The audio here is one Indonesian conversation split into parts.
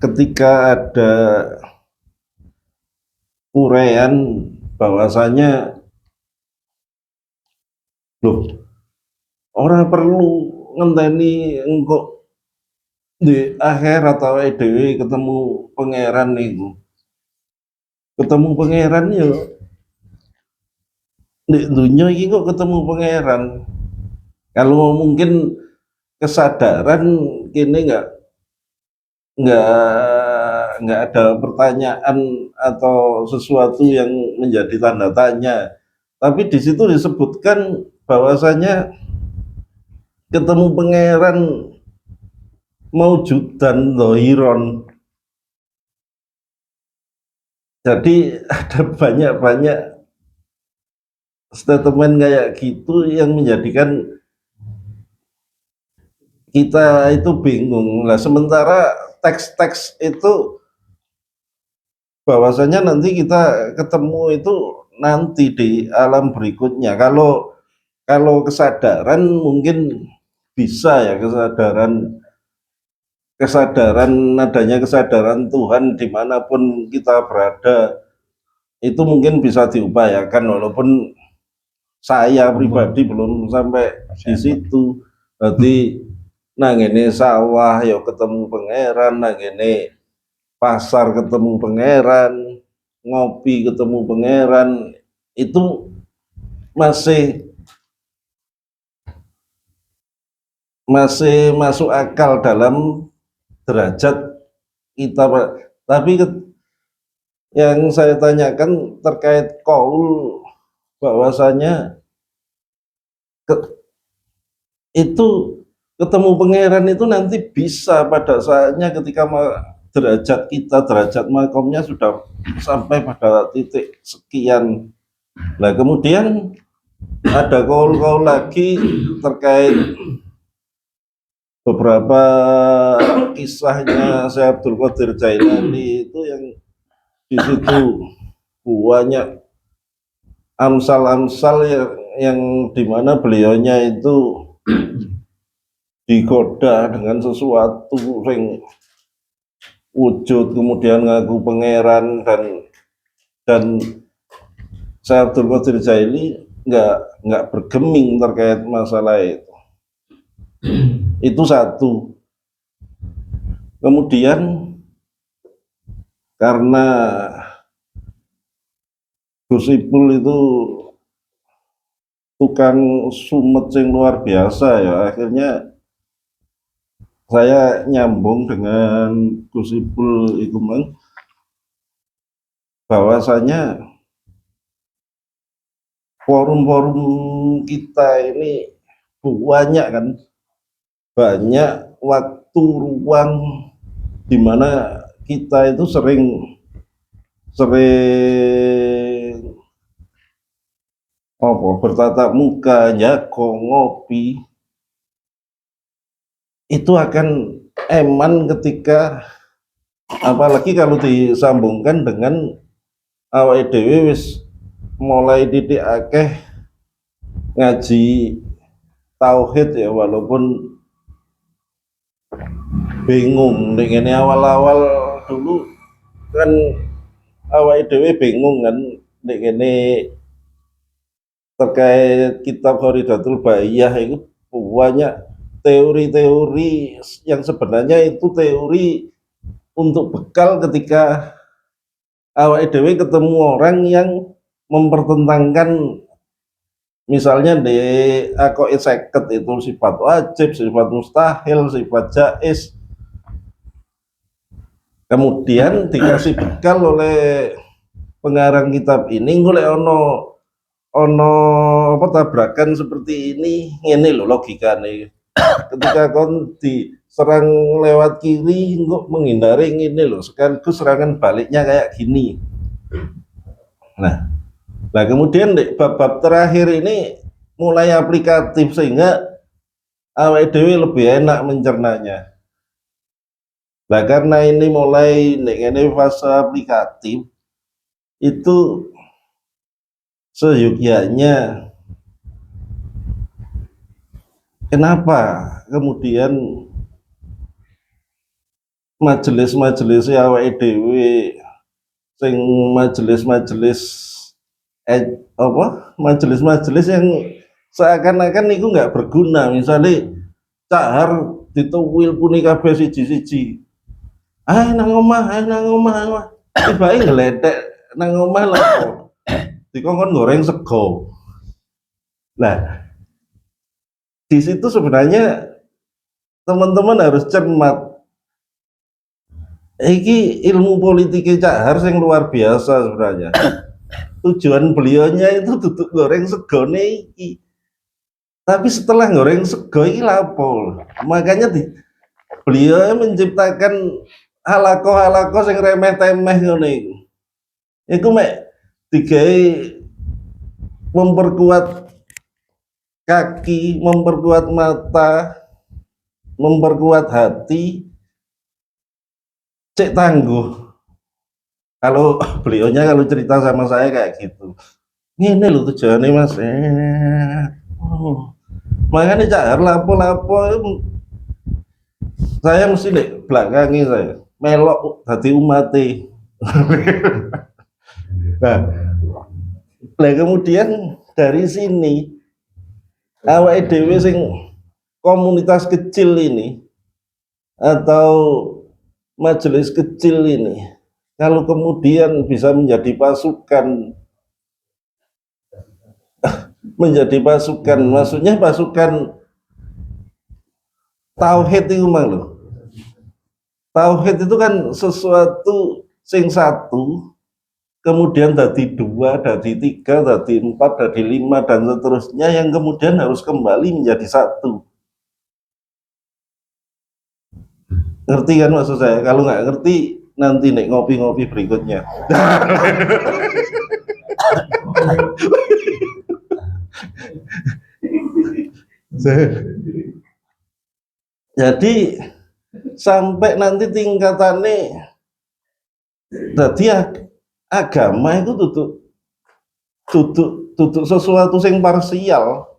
ketika ada uraian bahwasanya loh orang perlu ngenteni engko di akhirat atau dhewe ketemu pangeran niku. Ketemu pangeran yo di dunia iki kok ketemu pangeran. Kalau mungkin kesadaran kini nggak ada pertanyaan atau sesuatu yang menjadi tanda tanya. Tapi di situ disebutkan bahwasanya ketemu pangeran maujudan dohiron. Jadi ada banyak-banyak statement kayak gitu yang menjadikan kita itu bingung lah. Sementara teks-teks itu bahwasanya nanti kita ketemu itu nanti di alam berikutnya. Kalau kesadaran mungkin bisa ya, kesadaran adanya kesadaran Tuhan dimanapun kita berada itu mungkin bisa diupayakan, walaupun saya pribadi belum sampai di situ. Berarti nang ini sawah ya ketemu pangeran, nang ini pasar ketemu pangeran, ngopi ketemu pangeran, itu masih masih masuk akal dalam derajat kita, Pak. Tapi yang saya tanyakan terkait kaul bahwasanya itu ketemu pangeran itu nanti bisa pada saatnya ketika derajat kita, derajat makomnya sudah sampai pada titik sekian. Nah kemudian ada kaul-kaul lagi terkait beberapa kisahnya Syekh Abdul Qadir Jailani itu yang di situ banyak amsal-amsal yang dimana beliaunya itu digoda dengan sesuatu yang wujud kemudian ngaku pangeran, dan Syekh Abdul Qadir Jaili nggak bergeming terkait masalah itu. Itu satu. Kemudian karena Gus Ipul itu tukang sumet yang luar biasa ya, akhirnya saya nyambung dengan Gus Ipul itu bahwasanya forum-forum kita ini banyak waktu ruang di mana kita itu sering bertatap muka, jago, ngopi, itu akan eman ketika apalagi kalau disambungkan dengan awake dhewe wis mulai titik akeh ngaji tauhid ya, walaupun bingung dengan awal-awal dulu kan awake dhewe bingung kan ini terkait kitab Kharidatul Bahiyah itu banyak teori-teori yang sebenarnya itu teori untuk bekal ketika awake dhewe ketemu orang yang mempertentangkan misalnya di aqaid seket itu sifat wajib, sifat mustahil, sifat jaiz. Kemudian dikasih bekal oleh pengarang kitab ini, golek ono apa tabrakan seperti ini loh logikanya. Ketika kon diserang lewat kiri, kok menghindari ini loh, sekaligus serangan baliknya kayak gini. Nah kemudian di bab-bab terakhir ini mulai aplikatif sehingga awake dhewe lebih enak mencernanya. Nah karena ini mulai ini fase aplikatif, itu seyogyanya kenapa kemudian majelis-majelis awake dhewe sing majelis-majelis apa majelis-majelis yang seakan-akan itu nggak berguna. Misalnya cahar dituwil puni kabeh siji-siji, nang omah tiba-tiba ngeletek nang omah lho dikongkon goreng sego. Nah, di situ sebenarnya teman-teman harus cermat. Iki ilmu politiknya Cahar yang luar biasa sebenarnya. Tujuan beliaunya itu duduk goreng sego iki. Tapi setelah goreng sego iki lapo. Makanya beliau menciptakan halako-halako yang remeh-temeh ngono iku. Iku mek digawe memperkuat kaki, memperkuat mata, memperkuat hati, cek tangguh. Kalau beliaunya kalau cerita sama saya kayak gitu, ini loh tujuannya mas, makanya Cahar lapo-lapo, saya mesti deh belakangi saya melok hati umati. Nah, kemudian dari sini awake dhewe sing komunitas kecil ini atau majelis kecil ini, kalau kemudian bisa menjadi pasukan, maksudnya pasukan tauhid itu mang loh. Tauhid itu kan sesuatu sing satu, kemudian dari 2, dari 3, dari 4, dari 5 dan seterusnya yang kemudian harus kembali menjadi satu. Ngerti kan maksud saya? Kalau nggak ngerti nanti nek ngopi-ngopi berikutnya. Jadi sampai nanti tingkatannya jadi agama itu tutup sesuatu yang parsial,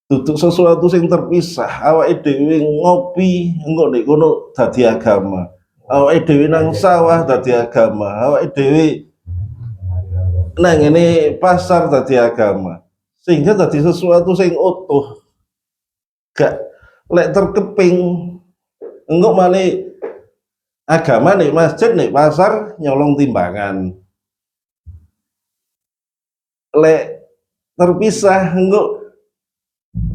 tutup sesuatu yang terpisah. Awake dhewe ngopi engko nek kono dadi agama, awake dhewe nang sawah dadi agama, awake dhewe nang ngene pasar dadi agama, sehingga dadi sesuatu yang utuh. Gak lek terkeping engko malih agama nek masjid nek pasar nyolong timbangan, lek terpisah engko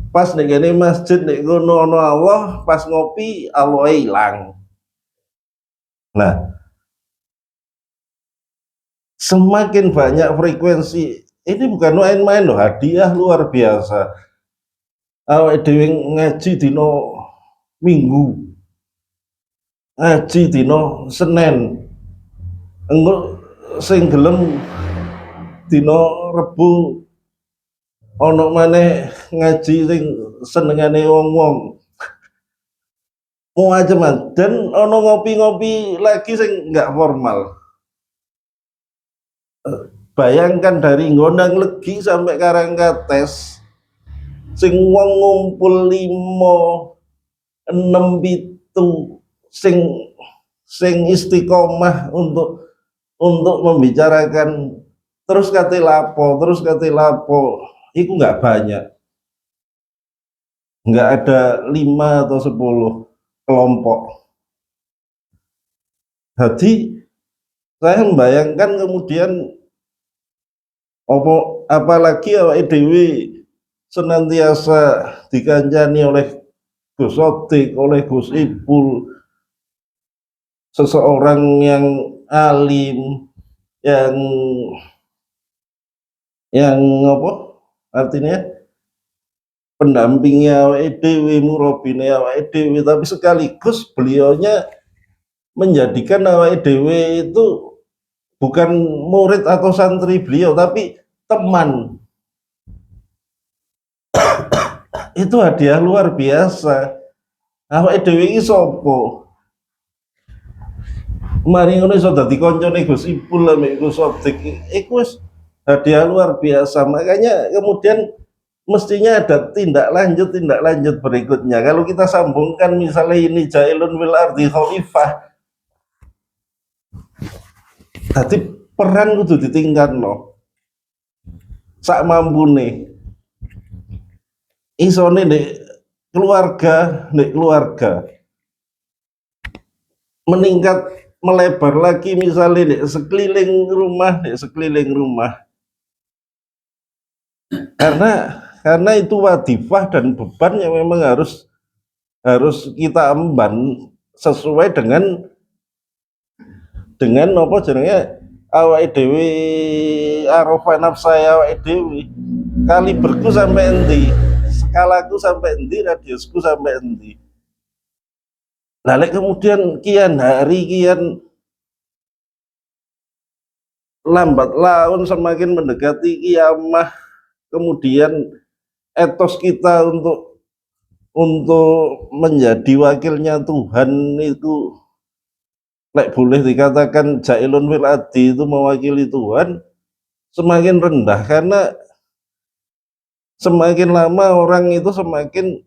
pas nek ngene masjid nek ngono ana Allah, pas ngopi Allah hilang. Nah, semakin banyak frekuensi ini, bukan main-main loh, hadiah luar biasa. Awake dhewe ngaji dino Minggu, ngaji dino Senin, engko sing gelem dino Rebu, ono maneh ngaji sing senengane wong-wong macam-macam, dan ono ngopi-ngopi lagi sing nggak formal. Bayangkan dari Gondang Legi sampai Karangkates sing wong ngumpul 5, 6, 7 sing istiqomah untuk membicarakan terus kate lapo itu nggak banyak, nggak ada 5 atau 10 kelompok. Jadi saya membayangkan kemudian apalagi awake dhewe senantiasa dikancani oleh Gus Sodik, oleh Gus Ipul, seseorang yang alim, yang apa artinya pendampingnya awake dhewe, murabine awake dhewe, tapi sekaligus beliaunya menjadikan awake dhewe itu bukan murid atau santri beliau, tapi teman. Itu hadiah luar biasa. Awake dhewe iki sapa? Mari ngono iso dadi kancane Gus Ipul ambek Gus Sodik. Iku wis hadiah luar biasa. Makanya kemudian mestinya ada tindak lanjut berikutnya. Kalau kita sambungkan misalnya ini jailun wil ardi khalifah, jadi peran kudu ditingkatno sak mampune. Isone keluarga meningkat melebar lagi misalnya di sekeliling rumah karena itu wadifah dan beban yang memang harus kita emban sesuai dengan apa jenenge awake dhewe arofa nafsaya awake dhewe kaliberku sampai endi, skalaku sampai endi, radiusku sampai endi. Lalu kemudian kian hari kian lambat laun semakin mendekati kiamah, kemudian etos kita untuk menjadi wakilnya Tuhan itu boleh dikatakan jailun fil adi itu mewakili Tuhan semakin rendah, karena semakin lama orang itu semakin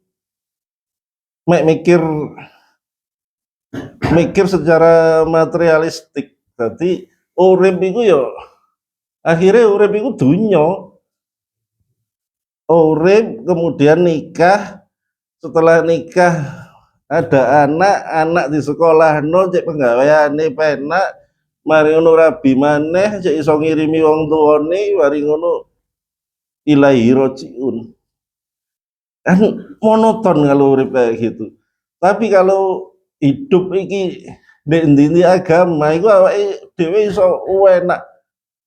mikir secara materialistik. Jadi urip iku ya akhirnya urip iku dunya. Urip kemudian nikah, setelah nikah ada anak di sekolah cek penggaweane penak, mari ngono rabi maneh cek iso ngirimi wong tuane, mari ngono ilahi rojiun. Kan monoton kalau urip kayak gitu. Tapi kalau hidup iki ndek ndi agama iku awake dhewe iso enak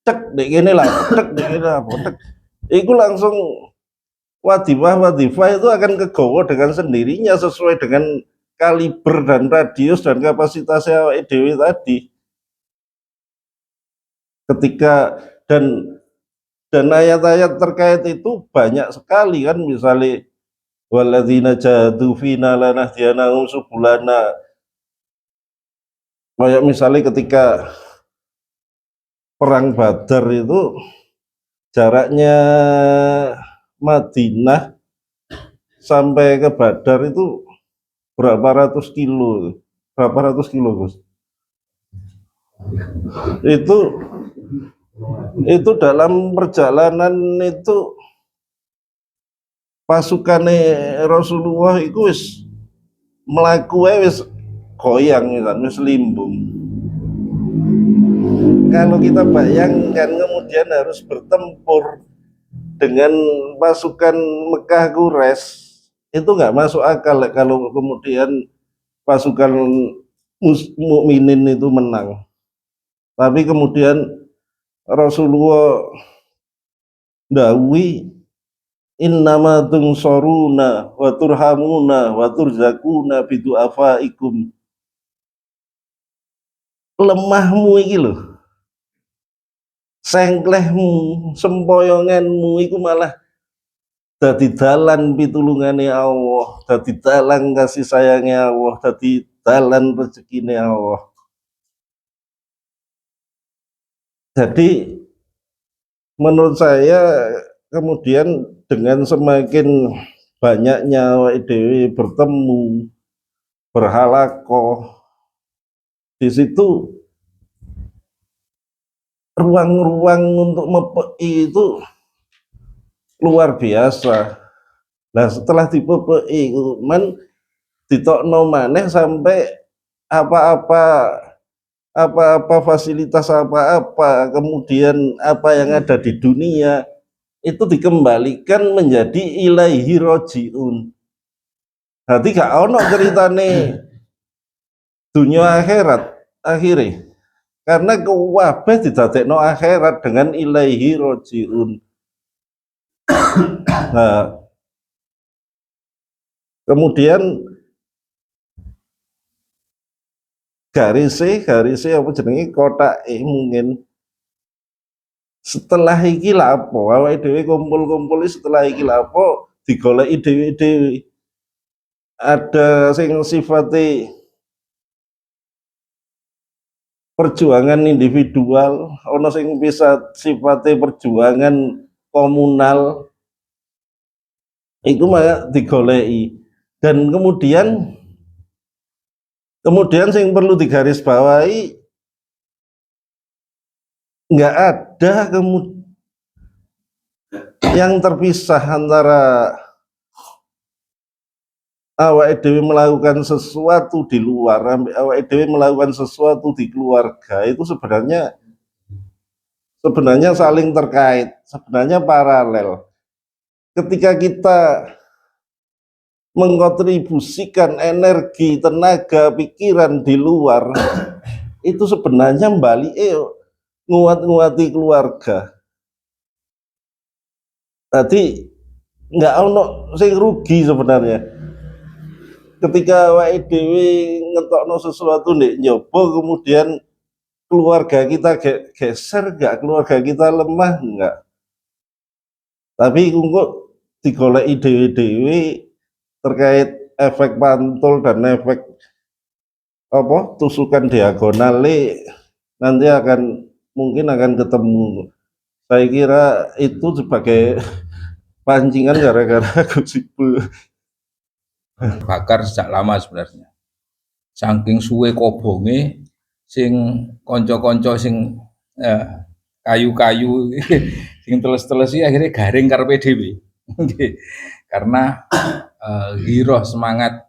cek ndek kene lah, cek ndek kene apa cek. Iku langsung wadifah itu akan kegowo dengan sendirinya sesuai dengan kaliber dan radius dan kapasitasnya awake dhewe tadi. Ketika dan ayat-ayat terkait itu banyak sekali kan, misalnya walladzina jahadu fina lanahdiyanahum subulana. Kayak misalnya ketika perang Badar itu jaraknya Madinah sampai ke Badar itu berapa ratus kilo Gus? Itu dalam perjalanan itu pasukan Rasulullah itu wis melaku wis goyang wis limbung. Kalau kita bayangkan kemudian harus bertempur dengan pasukan Mekah Quraisy, itu nggak masuk akal kalau kemudian pasukan mukminin itu menang. Tapi kemudian Rasulullah dawi innama tungsoruna wa turhamuna wa turzakuna bidu'afaikum. Lemahmu iki lho, sengklehmu, sempoyonganmu iku malah dadi dalan pitulungane Allah, dadi dalan kasih sayangnya Allah, dadi dalan rezekine Allah. Jadi menurut saya kemudian dengan semakin banyaknya awake dhewe bertemu, berhalakoh, di situ ruang-ruang untuk mepei itu luar biasa. Nah setelah dipepei men ditokno maneh sampai apa-apa fasilitas apa-apa, kemudian apa yang ada di dunia itu dikembalikan menjadi ilaihi rojiun. Berarti gak ono ceritane dunia akhirat akhirnya, karena kabeh didadekno akhirat dengan ilaihi rojiun. Nah, kemudian garise apa jenenge kotak mungkin setelah iki lapo awake dhewe kumpul-kumpul setelah iki lapo digoleki dhewe-dhewe. Ada sing sifatnya perjuangan individual, ono sing bisa sifatnya perjuangan komunal, Iku mah digoleki. Dan kemudian sing perlu digarisbawahi, nggak ada yang terpisah antara awak dhewe melakukan sesuatu di luar, awak dhewe melakukan sesuatu di keluarga, itu sebenarnya saling terkait, sebenarnya paralel. Ketika kita mengkontribusikan energi, tenaga, pikiran di luar, itu sebenarnya nguat-nguati keluarga. Tadi nggak ono sing rugi sebenarnya. Ketika awake dhewe ngetokno sesuatu ndek nyoba, kemudian keluarga kita geser enggak, keluarga kita lemah enggak. Tapi kok digoleki dhewe-dhewe terkait efek pantul dan efek tusukan diagonal nanti mungkin akan ketemu. Saya kira itu sebagai pancingan gara-gara gosipul. Bakar sejak lama sebenarnya. Saking suwe kobonge sing konco-konco sing kayu-kayu sing teles-teles akhirnya garing karepe dhewe. Karena giroh semangat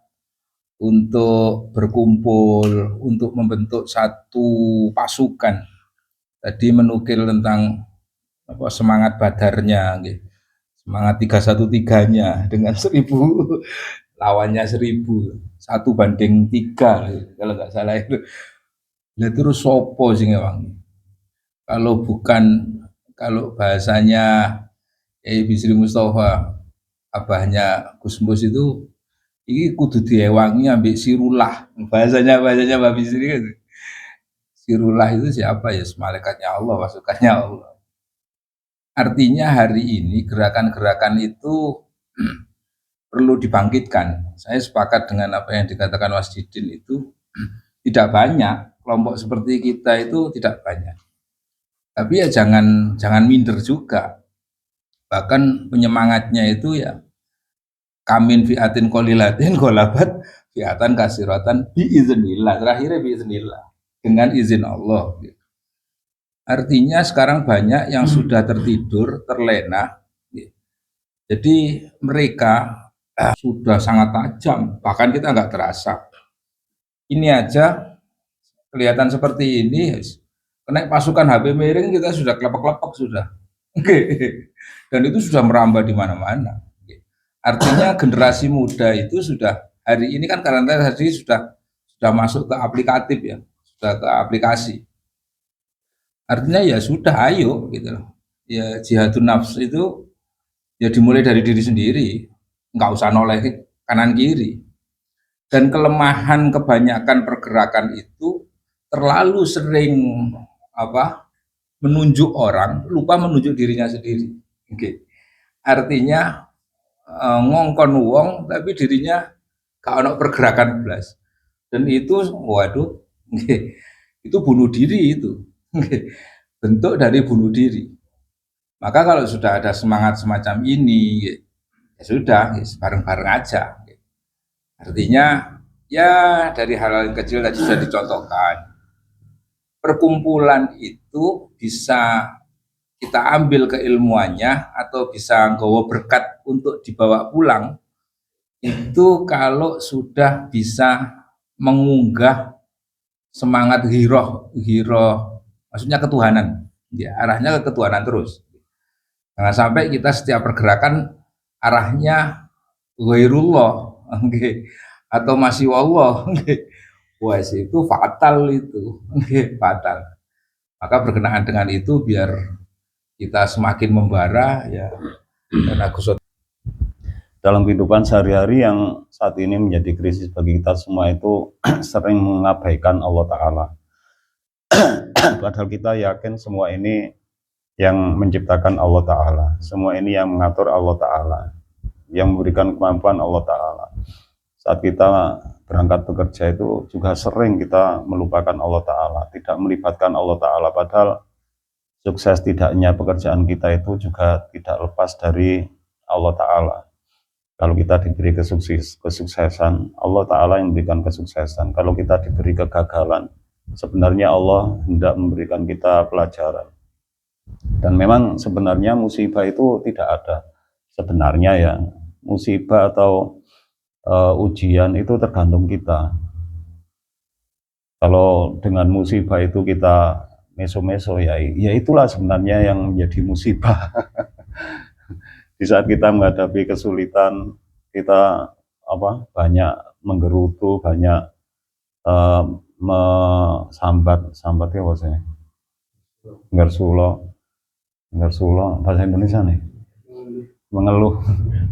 untuk berkumpul, untuk membentuk satu pasukan. Tadi menukil tentang semangat badarnya, semangat 313-nya dengan 1000 lawannya 1.000, 1 banding 3 kalau nggak salah itu. Nah terus sopo sing wangi. Kalau bahasanya Bisri Mustafa, abahnya Gus Mus itu, ini kudu diewangi ambek sirullah. Bahasanya Mbak Bisri kan. Sirullah itu siapa ya? Malaikatnya Allah, pasukannya Allah. Artinya hari ini gerakan-gerakan itu perlu dibangkitkan. Saya sepakat dengan apa yang dikatakan Mas Didin itu, tidak banyak kelompok seperti kita itu, tidak banyak. Tapi ya jangan minder juga. Bahkan penyemangatnya itu ya kamin fiatin qalilatin ghalabat fiatan kasiratan biiznillah. Terakhirnya biiznillah, dengan izin Allah. Artinya sekarang banyak yang sudah tertidur, terlena. Jadi mereka sudah sangat tajam, bahkan kita nggak terasa. Ini aja kelihatan seperti ini, kena pasukan HP miring kita sudah kelepak-kelepak sudah. Dan itu sudah merambah di mana-mana. Artinya generasi muda itu sudah hari ini kan karena tadi sudah masuk ke aplikatif ya, sudah ke aplikasi. Artinya ya sudah, ayo gitu loh. Ya jihadun nafs itu ya dimulai dari diri sendiri, nggak usah noleh kanan kiri. Dan kelemahan kebanyakan pergerakan itu terlalu sering menunjuk orang, lupa menunjuk dirinya sendiri. Oke. Artinya ngongkon wong tapi dirinya gak ono pergerakan belas. Dan itu waduh, itu bunuh diri itu. Bentuk dari bunuh diri. Maka kalau sudah ada semangat semacam ini, ya sudah, bareng-bareng aja. Artinya ya dari hal-hal yang kecil tadi sudah dicontohkan. Perkumpulan itu bisa kita ambil keilmuannya atau bisa nggawa berkat untuk dibawa pulang itu kalau sudah bisa mengunggah semangat hiroh maksudnya ketuhanan ya, arahnya ke ketuhanan terus. Jangan sampai kita setiap pergerakan arahnya ghairullah atau masih Allah. Wah itu fatal itu. Fatal. Maka berkenaan dengan itu biar kita semakin membara ya. Dan aku dalam kehidupan sehari-hari yang saat ini menjadi krisis bagi kita semua itu sering mengabaikan Allah Ta'ala. Padahal kita yakin semua ini yang menciptakan Allah Ta'ala, semua ini yang mengatur Allah Ta'ala, yang memberikan kemampuan Allah Ta'ala. Saat kita berangkat bekerja itu juga sering kita melupakan Allah Ta'ala, tidak melibatkan Allah Ta'ala, padahal sukses tidaknya pekerjaan kita itu juga tidak lepas dari Allah Ta'ala. Kalau kita diberi kesuksesan, Allah Ta'ala yang memberikan kesuksesan. Kalau kita diberi kegagalan, sebenarnya Allah hendak memberikan kita pelajaran. Dan memang sebenarnya musibah itu tidak ada. Sebenarnya ya, musibah atau ujian itu tergantung kita. Kalau dengan musibah itu kita meso-meso, ya itulah sebenarnya yang menjadi musibah. Di saat kita menghadapi kesulitan, kita banyak menggerutu, banyak sambat ya maksudnya, ngersulo bahasa Indonesia nih, mengeluh,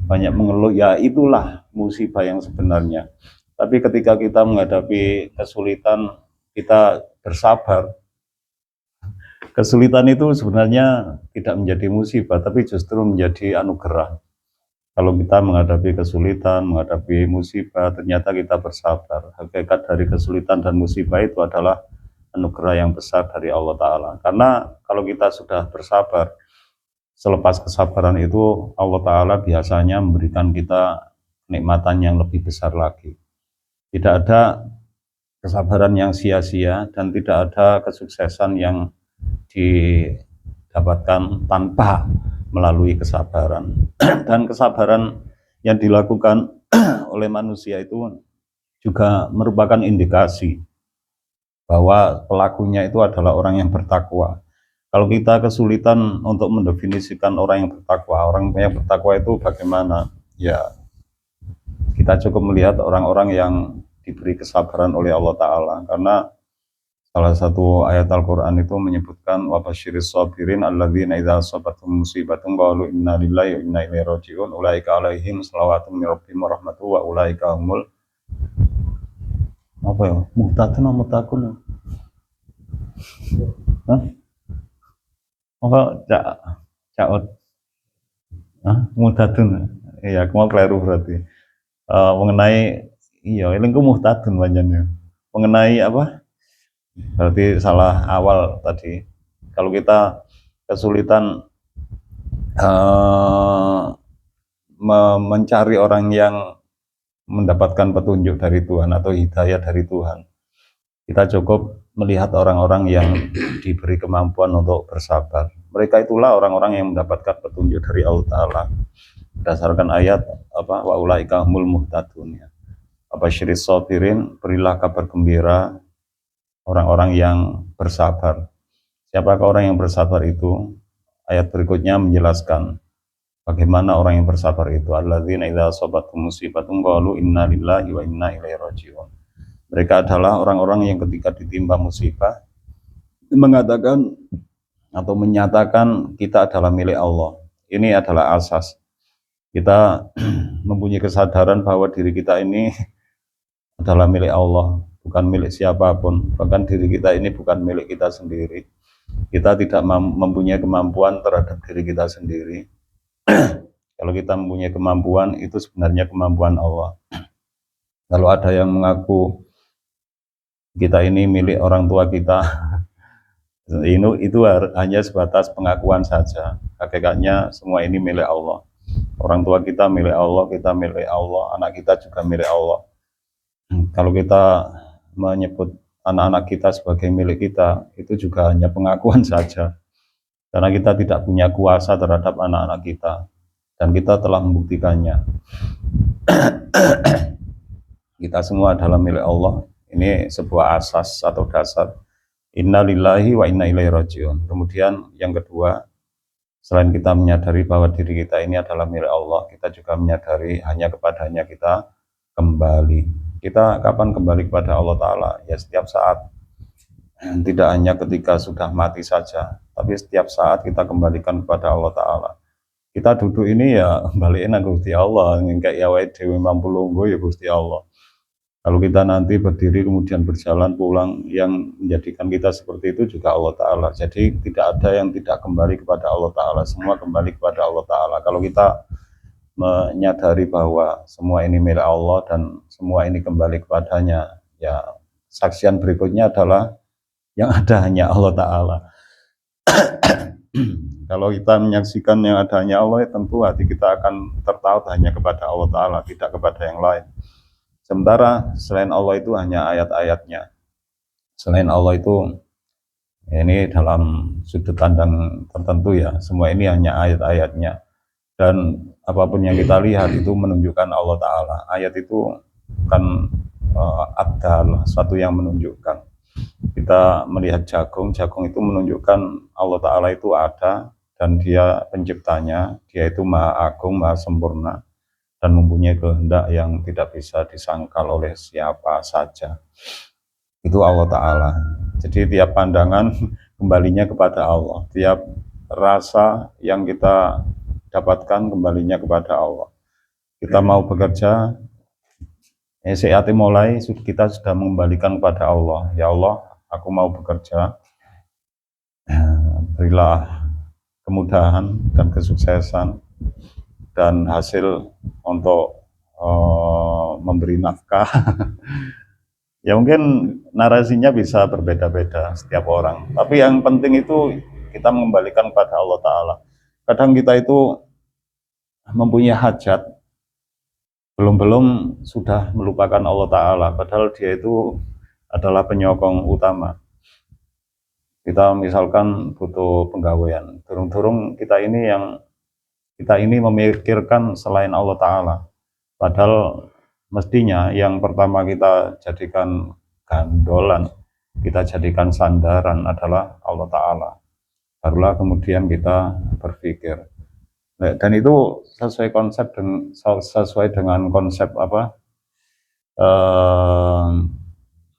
banyak mengeluh, ya itulah musibah yang sebenarnya. Tapi ketika kita menghadapi kesulitan, kita bersabar, kesulitan itu sebenarnya tidak menjadi musibah, tapi justru menjadi anugerah. Kalau kita menghadapi kesulitan, menghadapi musibah, ternyata kita bersabar. Hakikat dari kesulitan dan musibah itu adalah anugerah yang besar dari Allah Ta'ala. Karena kalau kita sudah bersabar, selepas kesabaran itu Allah Ta'ala biasanya memberikan kita kenikmatan yang lebih besar lagi. Tidak ada kesabaran yang sia-sia dan tidak ada kesuksesan yang didapatkan tanpa melalui kesabaran. Dan kesabaran yang dilakukan oleh manusia itu juga merupakan indikasi bahwa pelakunya itu adalah orang yang bertakwa. Kalau kita kesulitan untuk mendefinisikan orang yang bertakwa itu bagaimana? Ya, kita cukup melihat orang-orang yang diberi kesabaran oleh Allah Ta'ala. Karena salah satu ayat Al-Quran itu menyebutkan wa basyiris sabirin alladzina idza asabathum musibatun qalu inna lillahi wa inna ilaihi raji'un ulaika alaihim shalawatun min rabbihim wa rahmatuhu wa ulaika humul muhtadun atau muttaqun. Muhtadun. Iya, aku mau keliru berarti. Mengenai ilengku muhtadun banyak. Mengenai apa? Berarti salah awal tadi. Kalau kita kesulitan mencari orang yang mendapatkan petunjuk dari Tuhan atau hidayah dari Tuhan, kita cukup melihat orang-orang yang diberi kemampuan untuk bersabar. Mereka itulah orang-orang yang mendapatkan petunjuk dari Allah Ta'ala berdasarkan ayat wa ulaika humul muhtadun. Basyiris sabirin, berilah kabar gembira orang-orang yang bersabar. Siapakah orang yang bersabar itu? Ayat berikutnya menjelaskan bagaimana orang yang bersabar itu. Alladzina idza asabathum musibatun qalu inna lillahi wa inna ilaihi raji'un. Mereka adalah orang-orang yang ketika ditimpa musibah mengatakan atau menyatakan kita adalah milik Allah. Ini adalah asas. Kita mempunyai kesadaran bahwa diri kita ini adalah milik Allah, bukan milik siapapun. Bahkan diri kita ini bukan milik kita sendiri. Kita tidak mempunyai kemampuan terhadap diri kita sendiri. Kalau kita mempunyai kemampuan, itu sebenarnya kemampuan Allah. Kalau ada yang mengaku kita ini milik orang tua kita, itu hanya sebatas pengakuan saja. Hakikatnya semua ini milik Allah. Orang tua kita milik Allah, kita milik Allah, anak kita juga milik Allah. Kalau kita menyebut anak-anak kita sebagai milik kita, itu juga hanya pengakuan saja. Karena kita tidak punya kuasa terhadap anak-anak kita. Dan kita telah membuktikannya. Kita semua adalah milik Allah. Ini sebuah asas atau dasar. Inna lillahi wa inna ilaihi raji'un. Kemudian yang kedua, selain kita menyadari bahwa diri kita ini adalah milik Allah, kita juga menyadari hanya kepadanya kita kembali. Kita kapan kembali kepada Allah Ta'ala? Ya setiap saat. Tidak hanya ketika sudah mati saja, tapi setiap saat kita kembalikan kepada Allah Ta'ala. Kita duduk ini ya balikin ke Gusti Allah, kayak ya wae dhewe mampu lungguh ya Gusti Allah. Kalau kita nanti berdiri kemudian berjalan pulang, yang menjadikan kita seperti itu juga Allah Ta'ala. Jadi tidak ada yang tidak kembali kepada Allah Ta'ala, semua kembali kepada Allah Ta'ala. Kalau kita menyadari bahwa semua ini milik Allah dan semua ini kembali kepadanya, ya saksian berikutnya adalah yang ada hanya Allah Ta'ala. Kalau kita menyaksikan yang adanya Allah, tentu hati kita akan tertaut hanya kepada Allah Ta'ala, tidak kepada yang lain. Sementara selain Allah itu hanya ayat-ayatnya. Selain Allah itu, ini dalam sudut pandang tertentu ya, semua ini hanya ayat-ayatnya. Dan apapun yang kita lihat itu menunjukkan Allah Ta'ala. Ayat itu bukan abdal, suatu yang menunjukkan. Kita melihat jagung itu menunjukkan Allah Ta'ala itu ada, dan dia penciptanya, dia itu maha agung, maha sempurna, dan mempunyai kehendak yang tidak bisa disangkal oleh siapa saja. Itu Allah Ta'ala. Jadi tiap pandangan kembalinya kepada Allah, tiap rasa yang kita dapatkan kembalinya kepada Allah. Kita mau bekerja, saat mulai kita sudah mengembalikan kepada Allah. Ya Allah, aku mau bekerja, berilah kemudahan dan kesuksesan dan hasil untuk memberi nafkah. Ya mungkin narasinya bisa berbeda-beda setiap orang, tapi yang penting itu kita mengembalikan kepada Allah Ta'ala. Kadang kita itu mempunyai hajat, belum sudah melupakan Allah Ta'ala, padahal dia itu adalah penyokong utama. Kita misalkan butuh penggawaian, durung-durung kita ini memikirkan selain Allah Ta'ala, padahal mestinya yang pertama kita jadikan gandolan, kita jadikan sandaran adalah Allah Ta'ala. Barulah kemudian kita berpikir. Dan itu sesuai dengan konsep apa?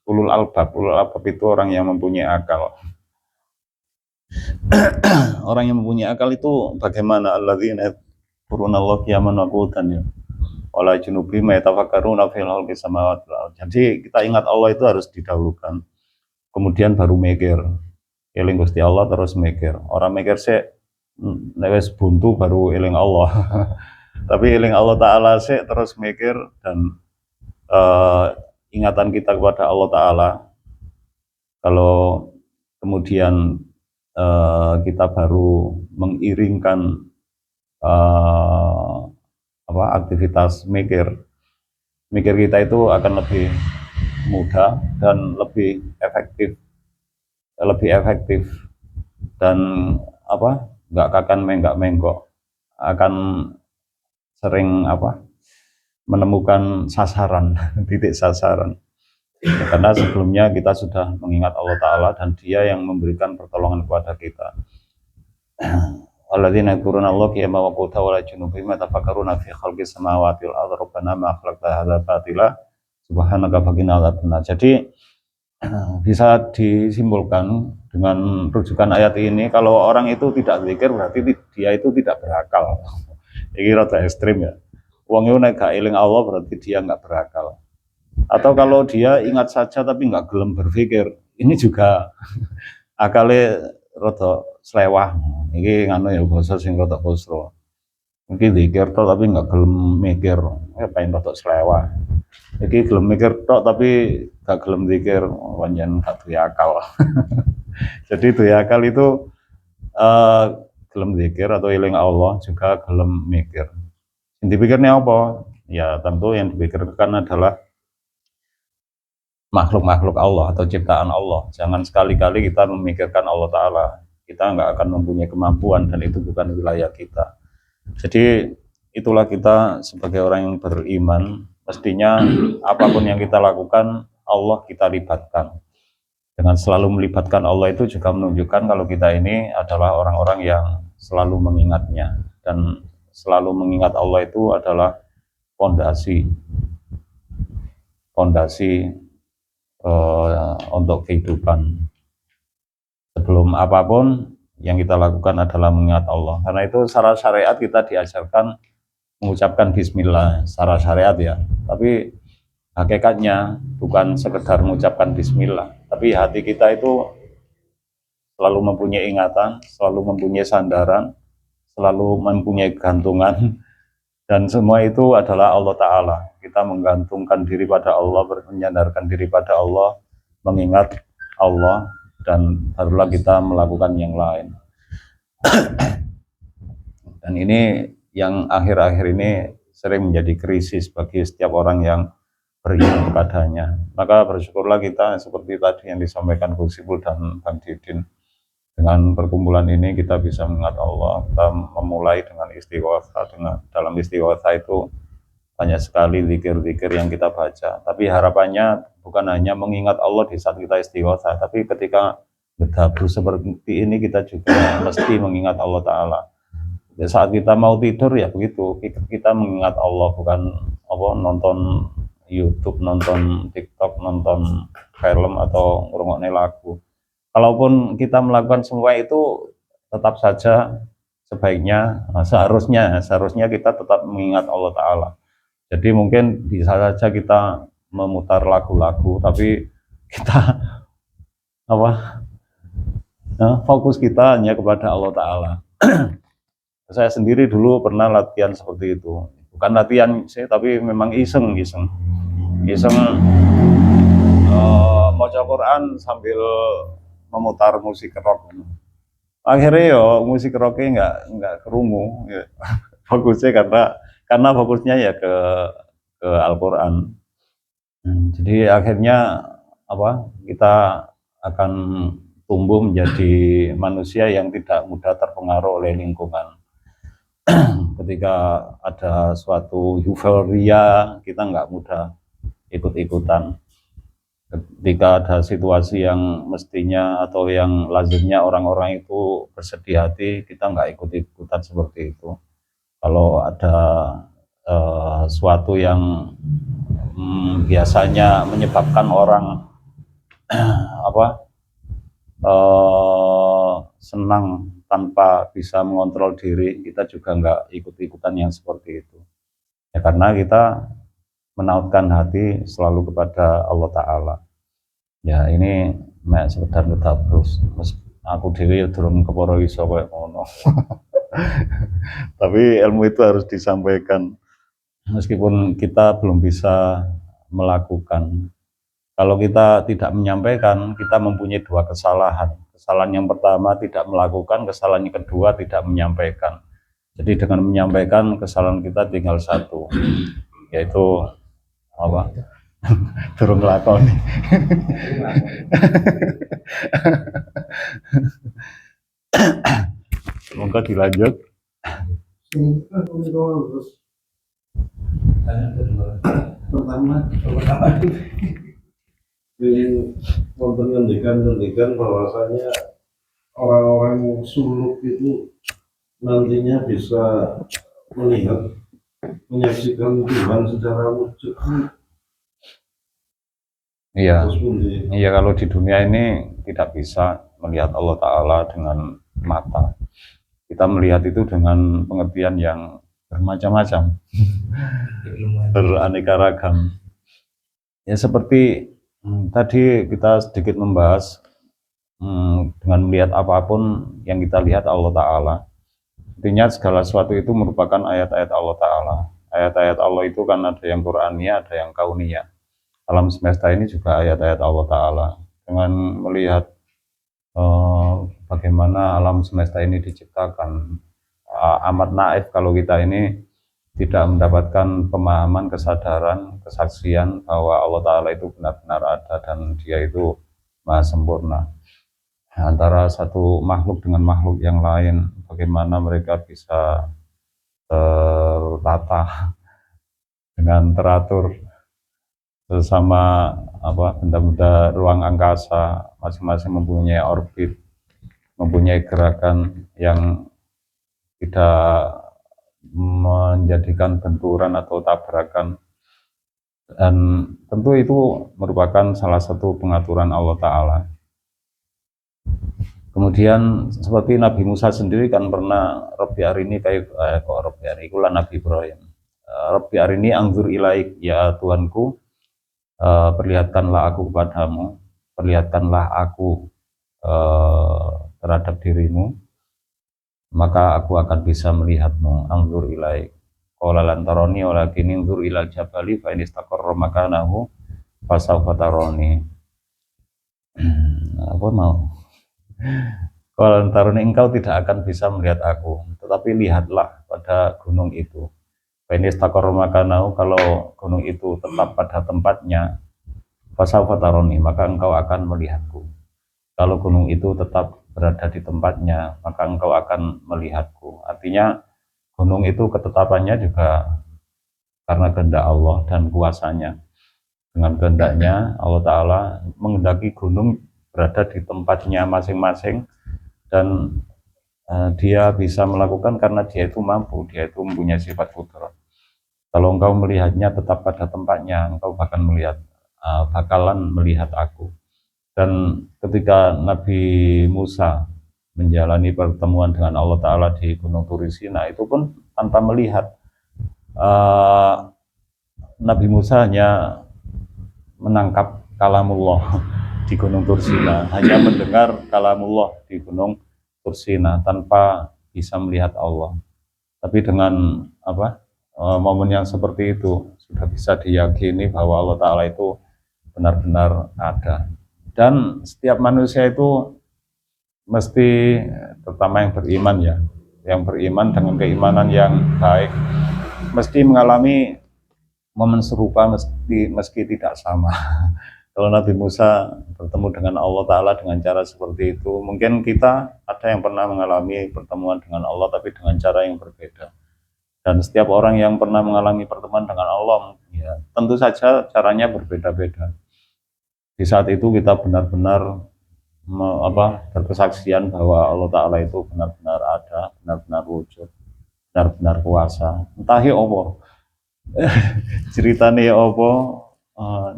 Ulul albab. Ulul albab itu orang yang mempunyai akal. Orang yang mempunyai akal itu bagaimana? Alladzina yadhkurunallaha qiyaman wa qu'udan ya. Wala junubihim yatafakkaruna fil khalqis samawati wal ardh. Jadi kita ingat Allah itu harus didahulukan. Kemudian baru mikir. Eling Gusti Allah terus mikir. Orang mikir sih nek wis buntu baru eling Allah. Tapi eling Allah Ta'ala sih terus mikir, dan ingatan kita kepada Allah Ta'ala, kalau kemudian kita baru mengiringkan aktivitas mikir kita itu akan lebih mudah dan lebih efektif dan nggak akan menggok, akan sering menemukan sasaran, titik sasaran. Karena sebelumnya kita sudah mengingat Allah Ta'ala dan dia yang memberikan pertolongan kepada kita. Alladzina yadhkurunallaha qiyaman wa qu'udan wa 'ala junubihim yatafakkaruna fi khalqis samawati wal ardi rabbana ma khalaqta hadza batila subhanaka faqina adzabannar. Jadi bisa disimpulkan dengan rujukan ayat ini, kalau orang itu tidak zikir berarti dia itu tidak berakal. Ini rada ekstrim ya. Wong itu nek gak eling Allah berarti dia nggak berakal. Atau kalau dia ingat saja tapi nggak gelem berpikir, ini juga akalnya rada slewah. Iki nganu ya basa sing rada kusro. Mungkin zikir tok tapi nggak gelem mikir, pengen rada slewah. Iki gelem mikir tok tapi gak gelem zikir, pancen gak duwe akal. Jadi duwe akal itu gelem zikir atau eling Allah, juga gelem mikir. Yang dipikirnya apa? Ya tentu yang dipikirkan adalah makhluk-makhluk Allah atau ciptaan Allah. Jangan sekali-kali kita memikirkan Allah Ta'ala. Kita nggak akan mempunyai kemampuan dan itu bukan wilayah kita. Jadi itulah kita sebagai orang yang beriman, mestinya apapun yang kita lakukan Allah kita libatkan. Dengan selalu melibatkan Allah itu juga menunjukkan kalau kita ini adalah orang-orang yang selalu mengingatnya, dan selalu mengingat Allah itu adalah fondasi untuk kehidupan. Sebelum apapun yang kita lakukan adalah mengingat Allah. Karena itu secara syariat kita diajarkan mengucapkan bismillah secara syariat ya. Tapi hakikatnya bukan sekedar mengucapkan bismillah, tapi hati kita itu selalu mempunyai ingatan, selalu mempunyai sandaran, selalu mempunyai gantungan, dan semua itu adalah Allah Ta'ala. Kita menggantungkan diri pada Allah, menyandarkan diri pada Allah, mengingat Allah, dan barulah kita melakukan yang lain. Dan ini yang akhir-akhir ini sering menjadi krisis bagi setiap orang yang beriman kepadanya. Maka bersyukurlah kita seperti tadi yang disampaikan Gus Ipul dan Bang Didin. Dengan perkumpulan ini kita bisa mengingat Allah. Kita memulai dengan istighotsah. Dalam istighotsah itu banyak sekali zikir-zikir yang kita baca. Tapi harapannya bukan hanya mengingat Allah di saat kita istighotsah, tapi ketika berdabu seperti ini kita juga mesti mengingat Allah Ta'ala. Ya, saat kita mau tidur ya begitu, kita mengingat Allah, bukan nonton YouTube, nonton TikTok, nonton film atau ngrungokne lagu. Kalaupun kita melakukan semua itu, tetap saja sebaiknya, seharusnya kita tetap mengingat Allah Ta'ala. Jadi mungkin bisa saja kita memutar lagu-lagu, tapi kita fokus kita hanya kepada Allah Ta'ala. Saya sendiri dulu pernah latihan seperti itu. Bukan latihan sih, tapi memang iseng baca Quran sambil memutar musik rock. Akhirnya musik rocknya nggak kerungu. Ya. Fokusnya karena fokusnya ya ke Al-Quran. Jadi akhirnya kita akan tumbuh menjadi manusia yang tidak mudah terpengaruh oleh lingkungan. Ketika ada suatu euforia, kita nggak mudah ikut-ikutan. Ketika ada situasi yang mestinya atau yang lazimnya orang-orang itu bersedih hati, kita nggak ikut-ikutan seperti itu. Kalau ada suatu yang biasanya menyebabkan orang senang tanpa bisa mengontrol diri, kita juga nggak ikut-ikutan yang seperti itu. Ya karena kita menautkan hati selalu kepada Allah Ta'ala. Ya ini sekedar terus. Aku diri ya durung keporo iso koyo ngono. Tapi ilmu itu harus disampaikan meskipun kita belum bisa melakukan. Kalau kita tidak menyampaikan, kita mempunyai dua kesalahan. Kesalahan yang pertama tidak melakukan, kesalahan yang kedua tidak menyampaikan. Jadi dengan menyampaikan, kesalahan kita tinggal satu, yaitu durung nglakoni. Semoga dilanjut. Pertama ngendikan bahwasanya orang-orang suluk itu nantinya bisa melihat, menyaksikan Tuhan secara wujud. Iya, kalau di dunia ini tidak bisa melihat Allah Ta'ala dengan mata. Kita melihat itu dengan pengertian yang bermacam-macam, beraneka ragam. Ya seperti tadi kita sedikit membahas, dengan melihat apapun yang kita lihat Allah Ta'ala. Artinya segala sesuatu itu merupakan ayat-ayat Allah Ta'ala. Ayat-ayat Allah itu kan ada yang Qur'aniyah, ada yang kauniyah. Alam semesta ini juga ayat-ayat Allah Ta'ala. Dengan melihat bagaimana alam semesta ini diciptakan, amat naif kalau kita ini tidak mendapatkan pemahaman, kesadaran, kesaksian bahwa Allah Ta'ala itu benar-benar ada dan Dia itu maha sempurna. Antara satu makhluk dengan makhluk yang lain, bagaimana mereka bisa tertata dengan teratur bersama benda-benda ruang angkasa, masing-masing mempunyai orbit, mempunyai gerakan yang tidak menjadikan benturan atau tabrakan, dan tentu itu merupakan salah satu pengaturan Allah Ta'ala. Kemudian seperti Nabi Musa sendiri kan pernah Rabbi arini Rabbi arini kula Nabi Ibrahim, Rabbi arini anzur ilaik, ya Tuhanku, perlihatkanlah aku kepadamu, perlihatkanlah aku terhadap dirimu, maka aku akan bisa melihatmu. Anzur ilaik qala lan tarani walakin anzur ilal jabali fa in istaqarra makanahu fasawfa tarani. Qala taruni, engkau tidak akan bisa melihat aku, tetapi lihatlah pada gunung itu. Fa in istaqarra makanahu, kalau gunung itu tetap pada tempatnya, fasawfa taruni, maka engkau akan melihatku. Kalau gunung itu tetap berada di tempatnya, maka engkau akan melihatku. Artinya gunung itu ketetapannya juga karena kehendak Allah dan kuasanya. Dengan kehendaknya Allah Ta'ala menghendaki gunung berada di tempatnya masing-masing, dan dia bisa melakukan karena dia itu mampu, dia itu mempunyai sifat kudrat. Kalau engkau melihatnya tetap pada tempatnya, engkau bakalan melihat aku. Dan ketika Nabi Musa menjalani pertemuan dengan Allah Ta'ala di Gunung Turi Sina, itu pun tanpa melihat. Nabi Musa hanya menangkap kalamullah di Gunung Tursina, hanya mendengar kalamullah di Gunung Tursina tanpa bisa melihat Allah. Tapi dengan momen yang seperti itu sudah bisa diyakini bahwa Allah Ta'ala itu benar-benar ada. Dan setiap manusia itu mesti, terutama yang beriman ya, yang beriman dengan keimanan yang baik, mesti mengalami momen serupa meski tidak sama. Kalau Nabi Musa bertemu dengan Allah Ta'ala dengan cara seperti itu, mungkin kita ada yang pernah mengalami pertemuan dengan Allah tapi dengan cara yang berbeda. Dan setiap orang yang pernah mengalami pertemuan dengan Allah, ya tentu saja caranya berbeda-beda. Di saat itu kita benar-benar berkesaksian bahwa Allah Ta'ala itu benar-benar ada, benar-benar wujud, benar-benar kuasa. Entah ya Allah, ceritanya ya apa,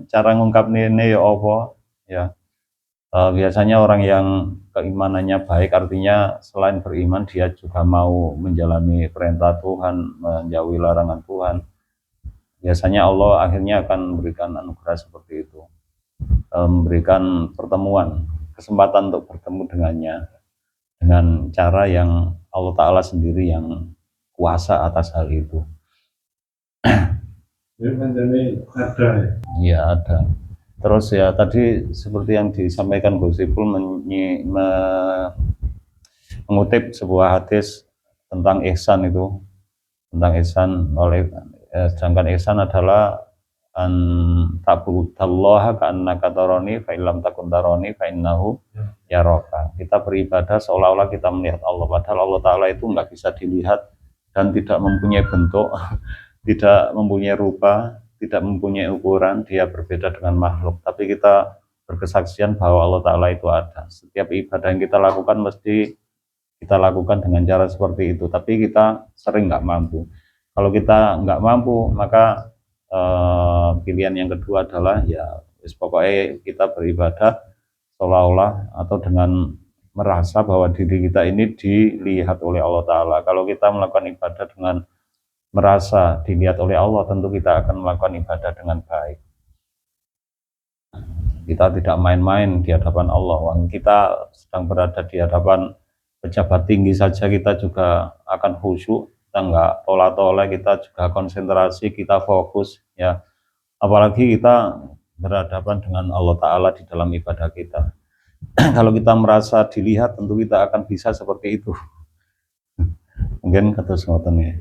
cara ngungkapnya ya apa, ya. Biasanya orang yang keimanannya baik, artinya selain beriman dia juga mau menjalani perintah Tuhan, menjauhi larangan Tuhan. Biasanya Allah akhirnya akan memberikan anugerah seperti itu, memberikan pertemuan, kesempatan untuk bertemu dengannya dengan cara yang Allah Ta'ala sendiri yang kuasa atas hal itu. Ada ya? Iya, ada. Terus ya tadi seperti yang disampaikan Gus Ipul mengutip sebuah hadis tentang ihsan itu, tentang ihsan sedangkan ihsan adalah an ta'budallaha ka'annaka tarani fa illam takun tarani fa innahu yaraka. Kita beribadah seolah-olah kita melihat Allah, padahal Allah Ta'ala itu nggak bisa dilihat dan tidak mempunyai bentuk, tidak mempunyai rupa, tidak mempunyai ukuran, dia berbeda dengan makhluk. Tapi kita berkesaksian bahwa Allah Ta'ala itu ada. Setiap ibadah yang kita lakukan mesti kita lakukan dengan cara seperti itu. Tapi kita sering nggak mampu. Kalau kita nggak mampu, maka pilihan yang kedua adalah ya pokoknya kita beribadah seolah-olah atau dengan merasa bahwa diri kita ini dilihat oleh Allah Ta'ala. Kalau kita melakukan ibadah dengan merasa dilihat oleh Allah, tentu kita akan melakukan ibadah dengan baik. Kita tidak main-main di hadapan Allah. Kita sedang berada di hadapan pejabat tinggi saja kita juga akan khusyuk, kita nggak tolak-tolak, kita juga konsentrasi, kita fokus ya. Apalagi kita berhadapan dengan Allah Ta'ala di dalam ibadah kita. Kalau kita merasa dilihat, tentu kita akan bisa seperti itu. Mungkin kata ngoten ya.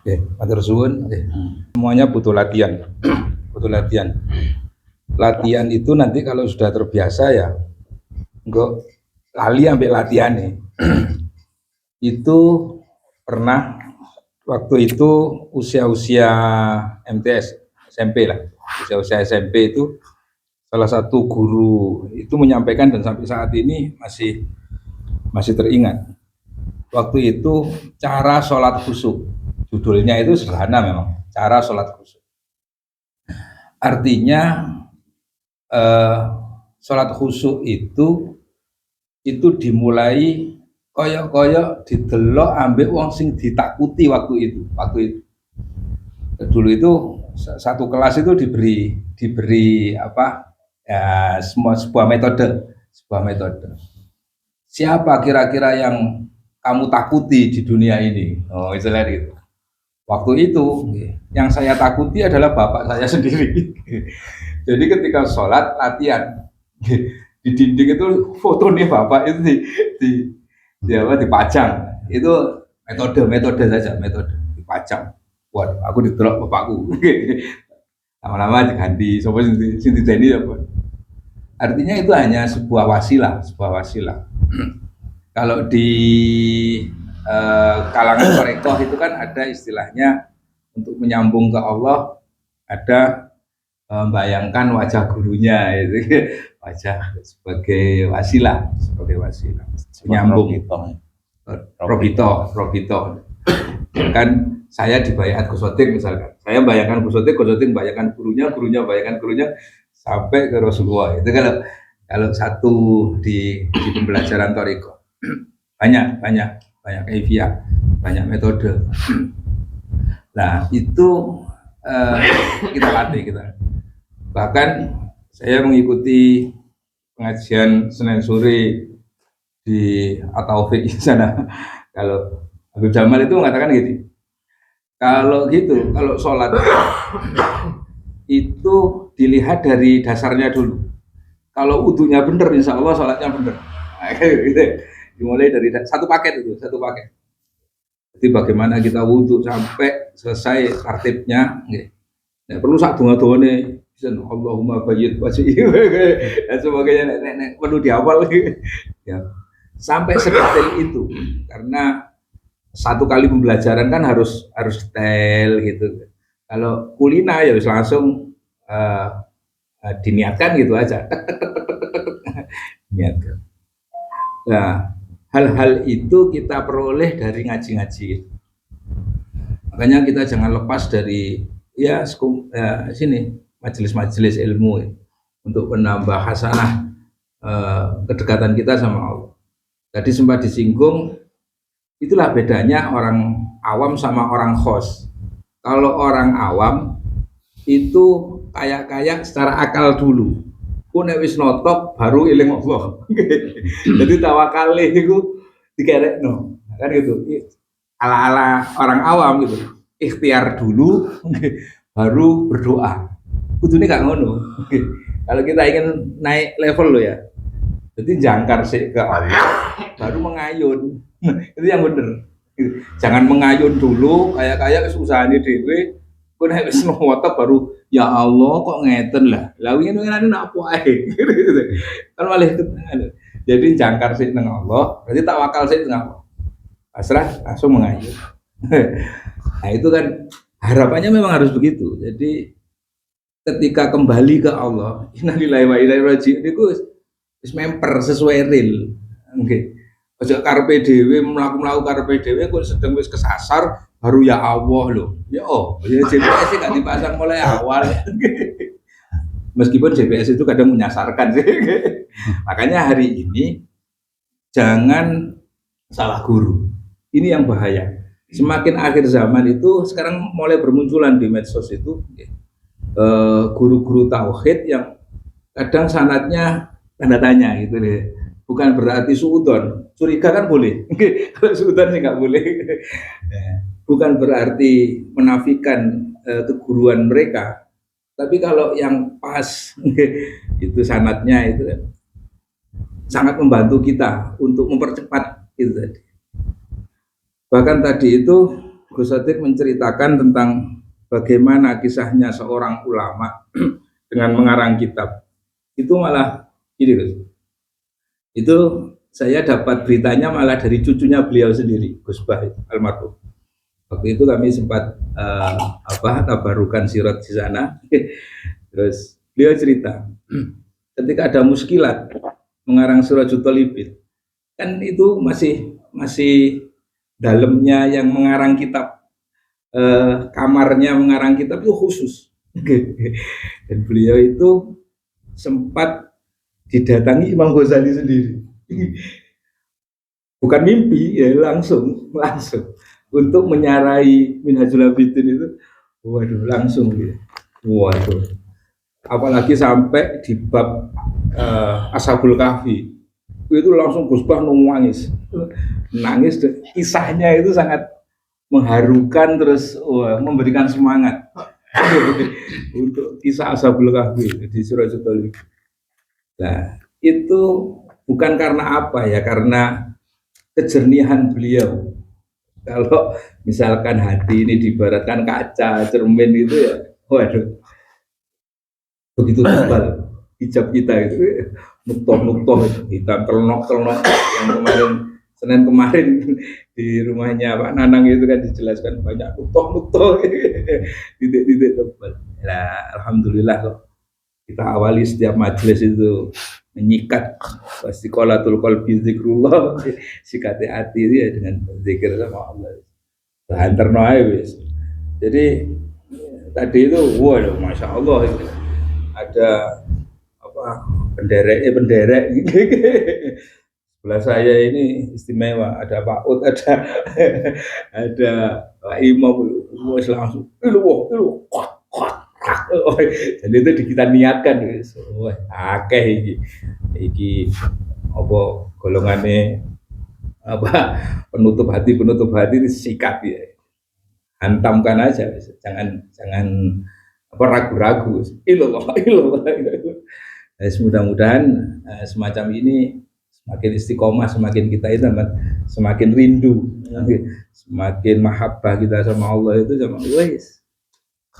Oke, matur suwun. Semuanya butuh latihan. Butuh latihan. Latihan itu nanti kalau sudah terbiasa ya, enggak lali ambil latihan nih. Itu pernah waktu itu usia-usia MTS, SMP lah. Usia-usia SMP itu salah satu guru itu menyampaikan dan sampai saat ini masih teringat. Waktu itu cara sholat khusyuk. Judulnya itu sederhana memang, cara sholat khusyuk. Artinya sholat khusyuk itu dimulai koyok-koyok didelok ambek wong sing ditakuti waktu itu. Dulu itu satu kelas itu diberi apa ya, sebuah metode. Siapa kira-kira yang kamu takuti di dunia ini? Oh, istilah gitu. Waktu itu yang saya takuti adalah bapak saya sendiri. Jadi ketika sholat latihan, di dinding itu fotonya bapak itu dipajang. Itu metode saja, metode dipajang. Waduh, aku ditolak bapakku. Lama-lama diganti, sopo sing dideni apa? Artinya itu hanya sebuah wasilah, Kalau di kalangan tarekat itu kan ada istilahnya untuk menyambung ke Allah, ada membayangkan wajah gurunya itu wajah sebagai wasilah, menyambung. Robito. Kan saya dibayangkan Gus Sotik misalkan, saya bayangkan Gus Sotik bayangkan gurunya bayangkan gurunya sampai ke Rasulullah. Itu kalau satu di pembelajaran tarekat banyak kaifiyah, banyak metode. Nah itu kita latih kita. Bahkan saya mengikuti pengajian Senin sore di At-Taufik di sana. Kalau Habib Jamal itu mengatakan gitu. Kalau sholat itu dilihat dari dasarnya dulu. Kalau wudunya benar, insya Allah sholatnya benar. Gitu. Dimulai dari satu paket. Jadi bagaimana kita wudhu sampai selesai tertibnya. Nah, perlu sak donga-dongane Allahumma bayyid wajhi dan sebagainya. Nek perlu dihafal ya. Sampai sedetail itu, karena satu kali pembelajaran kan harus detail gitu. Kalau kulina ya langsung diniatkan gitu aja. Niatkan. Nah, hal-hal itu kita peroleh dari ngaji-ngaji. Makanya kita jangan lepas dari sini majelis-majelis ilmu untuk menambah hasanah kedekatan kita sama Allah. Tadi sempat disinggung, itulah bedanya orang awam sama orang khos. Kalau orang awam itu kayak secara akal dulu. Ku nek wis notok baru eling Allah. Jadi tawakal itu dikerekno. Kan gitu. Ala-ala orang awam gitu. Ikhtiar dulu baru berdoa. Kudune gak ngono. Kalau kita ingin naik level lo ya. Jadi jangkar sih ke Allah, baru mengayun. Itu yang bener. Jangan mengayun dulu, kayak usahane dhewe, kok nek wis ngotot baru ya Allah kok ngeten lah. Lah wingi ngene apa ae. Kan malah jadi jangkar sih nang Allah, berarti tawakal sih nang Allah. Pasrah langsung mengayun. Nah, itu kan harapannya memang harus begitu. Jadi ketika kembali ke Allah, innalillahi wa inna ilaihi raji'un itu wis memper sesuai real. Nggih. Aja karepe dhewe mlaku-mlaku karepe dhewe kok sedang wis kesasar baru ya Allah loh. Ya GPS gak dipasang mulai awal. Meskipun GPS itu kadang menyasarkan sih. Makanya hari ini jangan salah guru. Ini yang bahaya. Semakin akhir zaman itu sekarang mulai bermunculan di medsos itu guru-guru tauhid yang kadang sanadnya tanda tanya gitu deh. Bukan berarti suudon, curiga kan boleh. Kalau suudon sih nggak boleh. Bukan berarti menafikan keguruan mereka. Tapi kalau yang pas itu sanadnya itu sangat membantu kita untuk mempercepat itu tadi. Bahkan tadi itu Gus Sotik menceritakan tentang bagaimana kisahnya seorang ulama dengan mengarang kitab. Itu malah ini Gus. Itu saya dapat beritanya malah dari cucunya beliau sendiri, Gus Bah almarhum. Waktu itu kami sempat tabarukan sirat di sana. Terus beliau cerita, ketika ada muskilat mengarang Sirajutul Talibin, kan itu masih dalamnya yang mengarang kitab, kamarnya mengarang kitab itu khusus. Dan beliau itu sempat didatangi Imam Ghazali sendiri. Bukan mimpi, ya langsung untuk menyarai Minhajul Abidin itu. Waduh, langsung gitu. Waduh. Apalagi sampai di bab Ashabul Kahfi. Itu langsung Gus Bah nangis. Nangis, kisahnya itu sangat mengharukan, terus memberikan semangat untuk kisah Ashabul Kahfi di Sirajutul Talibin. Nah, itu bukan karena apa ya, karena kejernihan beliau. Kalau misalkan hati ini diibaratkan kaca, cermin itu ya, waduh, begitu tebal hijab kita itu, nuktoh-nuktoh hitam telnok-telnok yang kemarin Senin kemarin di rumahnya Pak Nanang itu kan dijelaskan banyak nuktoh-nuktoh titik-titik tebal. Nah, alhamdulillah kok kita awali setiap majelis itu menyikat wasiqolatul qalbi zikrullah, sikati hati itu ya dengan zikir sama Allah. Lantar wis. Jadi tadi itu waduh masya Allah itu ada apa penderek sebelah saya ini istimewa, ada Pak Ut, ada ada Pak Imam, langsung ilu jadi itu kita niatkan wis wah akeh iki apa golongannya apa penutup hati disikat ya, hantamkan aja, jangan jangan apa ragu-ragu, ilallah ilallah. Mudah-mudahan semacam ini semakin istiqomah, semakin kita itu semakin rindu, semakin mahabbah kita sama Allah itu sama wes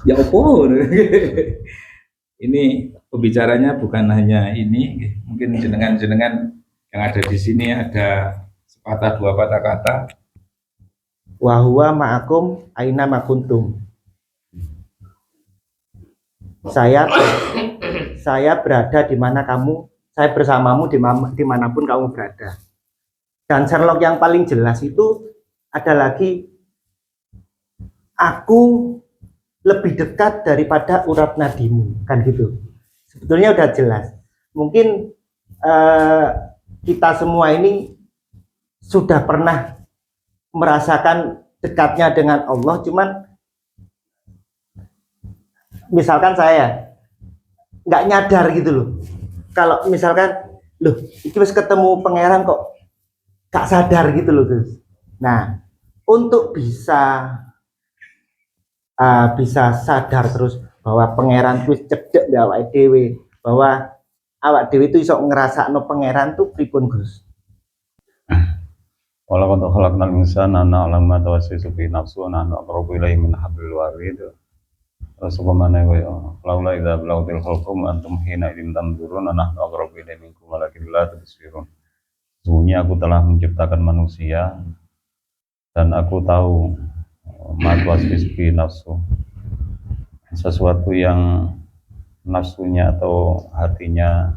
ya apa. Ini pembicaranya bukan hanya ini, mungkin jenengan-jenengan yang ada di sini ada sepatah dua patah kata. Wa huwa ma'akum aina makuntum. Saya berada di mana kamu, saya bersamamu dimanapun kamu berada. Dan Sherlock yang paling jelas itu ada lagi, aku lebih dekat daripada urat nadimu, kan gitu. Sebetulnya udah jelas. Mungkin kita semua ini sudah pernah merasakan dekatnya dengan Allah, cuman misalkan saya nggak nyadar gitu loh. Kalau misalkan loh, iki wis ketemu pangeran kok gak sadar gitu loh, Gus. Nah, untuk bisa sadar terus bahwa pangeran wis cedek di awake dhewe, bahwa awak dhewe itu iso ngrasakno pangeran tuh pripun, Gus? Wala qad khalaqnal insana na'lamu ma tuwaswisu fi nafsihi wa nahnu aqrabu ilayhi min hablil warid. Terus bagaimana ya? Laula idza balaghatil hulqum antum hina idzin tanzurun nahnu aqrabu ilayhi minkum walakin la tubsirun. Sesungguhnya aku telah menciptakan manusia dan aku tahu ma tuwaswisu fi nafsu, sesuatu yang nafsunya atau hatinya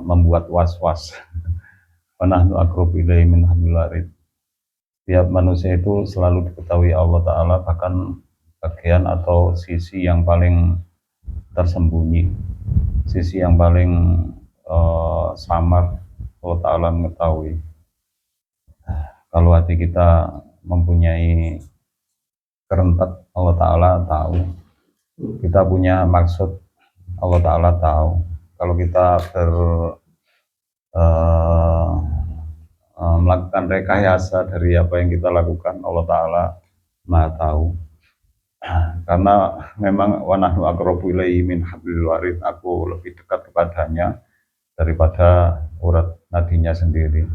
membuat was-was. Wanahnu aqrabu ilaihi min hablil warid. Setiap manusia itu selalu diketahui Allah Ta'ala, bahkan bagian atau sisi yang paling tersembunyi, sisi yang paling samar, Allah Ta'ala mengetahui. Kalau hati kita mempunyai kerentak, Allah Ta'ala tahu. Kita punya maksud, Allah Ta'ala tahu. Kalau kita melakukan rekayasa dari apa yang kita lakukan, Allah Ta'ala Maha tahu. Karena memang wanahnu aqrabu ilaihi min hablil warid, aku lebih dekat kepadanya daripada urat nadinya sendiri.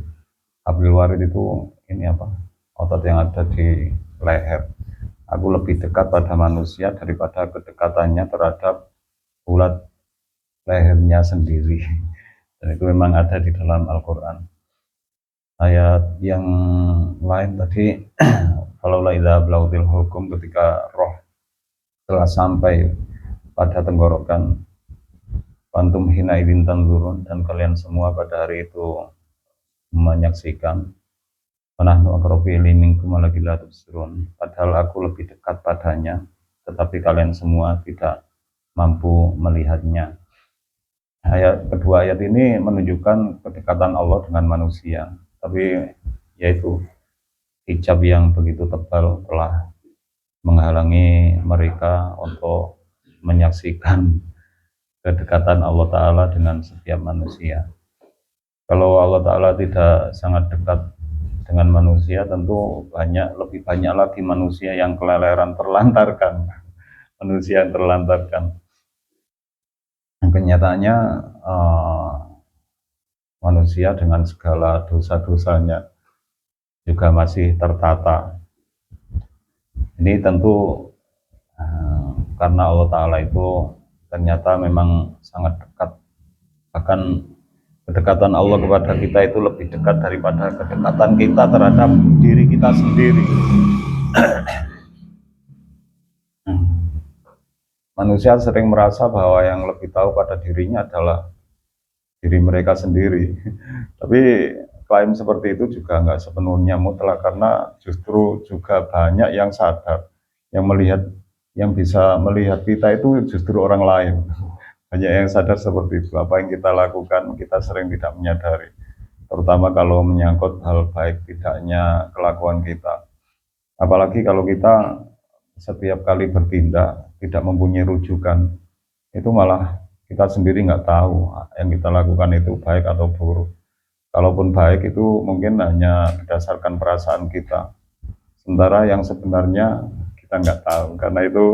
Hablil warid itu ini apa? Otot yang ada di leher. Aku lebih dekat pada manusia daripada kedekatannya terhadap urat lehernya sendiri. Dan itu memang ada di dalam Al-Quran. Ayat yang lain tadi, kalau la idza balaghatil hulqum, ketika roh telah sampai pada tenggorokan, antum hina idzin tanzurun, dan kalian semua pada hari itu menyaksikan, wanahnu aqrabu ilaihi minkum walakin la tubsirun, padahal aku lebih dekat padanya tetapi kalian semua tidak mampu melihatnya. Kedua ayat ini menunjukkan kedekatan Allah dengan manusia, tapi yaitu hijab yang begitu tebal telah menghalangi mereka untuk menyaksikan kedekatan Allah Ta'ala dengan setiap manusia. Kalau Allah Ta'ala tidak sangat dekat dengan manusia, tentu lebih banyak lagi manusia yang keleleran, terlantarkan. Manusia yang terlantarkan. Kenyataannya manusia dengan segala dosa-dosanya juga masih tertata. Ini tentu karena Allah Ta'ala itu ternyata memang sangat dekat. Bahkan kedekatan Allah kepada kita itu lebih dekat daripada kedekatan kita terhadap diri kita sendiri. Manusia sering merasa bahwa yang lebih tahu pada dirinya adalah diri mereka sendiri. Tapi klaim seperti itu juga nggak sepenuhnya mutlak, karena justru juga banyak yang sadar, yang melihat, yang bisa melihat kita itu justru orang lain. Banyak yang sadar seperti itu. Apa yang kita lakukan kita sering tidak menyadari, terutama kalau menyangkut hal baik tidaknya kelakuan kita. Apalagi kalau kita setiap kali bertindak tidak mempunyai rujukan, itu malah kita sendiri nggak tahu yang kita lakukan itu baik atau buruk. Kalaupun baik itu mungkin hanya berdasarkan perasaan kita, sementara yang sebenarnya kita nggak tahu. Karena itu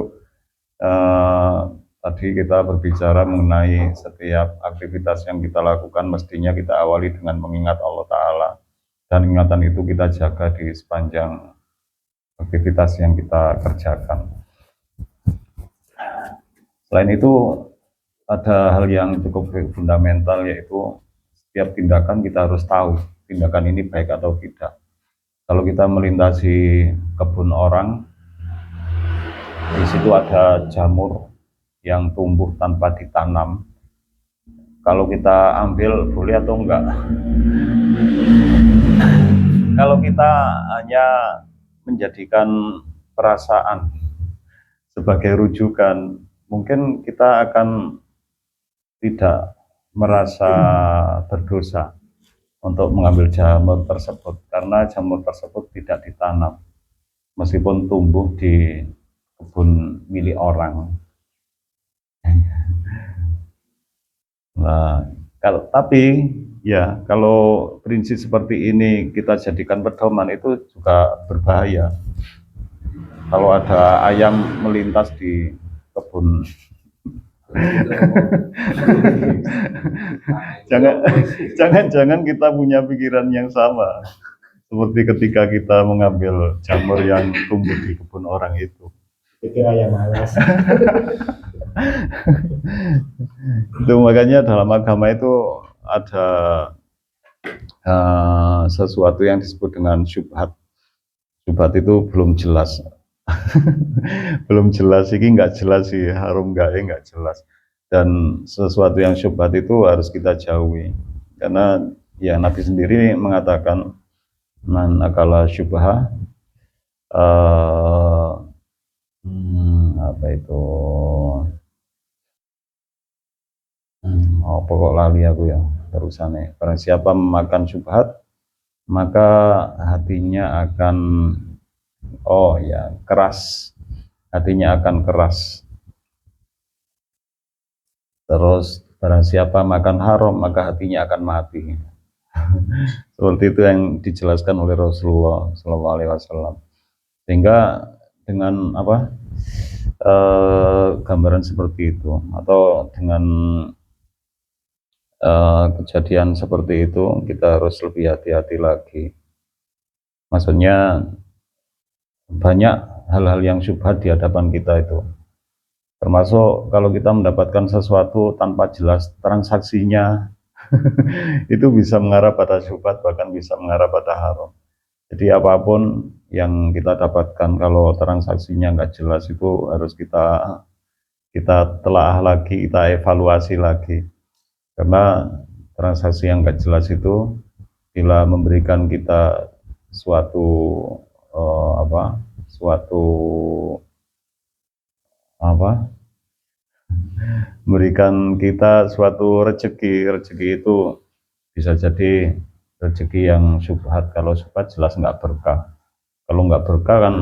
tadi kita berbicara mengenai setiap aktivitas yang kita lakukan mestinya kita awali dengan mengingat Allah Ta'ala, dan ingatan itu kita jaga di sepanjang aktivitas yang kita kerjakan. Selain itu ada hal yang cukup fundamental, yaitu setiap tindakan kita harus tahu tindakan ini baik atau tidak. Kalau kita melintasi kebun orang, di situ ada jamur yang tumbuh tanpa ditanam. Kalau kita ambil boleh atau enggak? Kalau kita hanya menjadikan perasaan sebagai rujukan, mungkin kita akan tidak merasa berdosa untuk mengambil jamur tersebut, karena jamur tersebut tidak ditanam meskipun tumbuh di kebun milik orang. Nah, kalau prinsip seperti ini kita jadikan pedoman, itu juga berbahaya. Kalau ada ayam melintas di kebun, jangan kita punya pikiran yang sama seperti ketika kita mengambil jamur yang tumbuh di kebun orang itu. Pikir ayam malas. Itu makanya dalam agama itu ada sesuatu yang disebut dengan syubhat. Syubhat itu belum jelas. Belum jelas, ini nggak jelas sih, harum nggak jelas. Dan sesuatu yang syubhat itu harus kita jauhi, karena ya Nabi sendiri mengatakan man akala syubha, apa itu, pokok lali aku ya terusannya. Barang siapa memakan syubhat, maka hatinya akan keras, hatinya akan keras. Terus barang siapa makan haram, maka hatinya akan mati. Seperti itu yang dijelaskan oleh Rasulullah SAW. Sehingga dengan gambaran seperti itu, atau dengan kejadian seperti itu, kita harus lebih hati-hati lagi. Maksudnya banyak hal-hal yang syubhat di hadapan kita itu, termasuk kalau kita mendapatkan sesuatu tanpa jelas transaksinya, itu bisa mengarah pada syubhat, bahkan bisa mengarah pada haram. Jadi apapun yang kita dapatkan, kalau transaksinya nggak jelas, itu harus kita telaah lagi, kita evaluasi lagi. Karena transaksi yang nggak jelas itu bila memberikan kita memberikan kita suatu rezeki itu bisa jadi rezeki yang syubhat. Kalau syubhat jelas nggak berkah. Kalau nggak berkah kan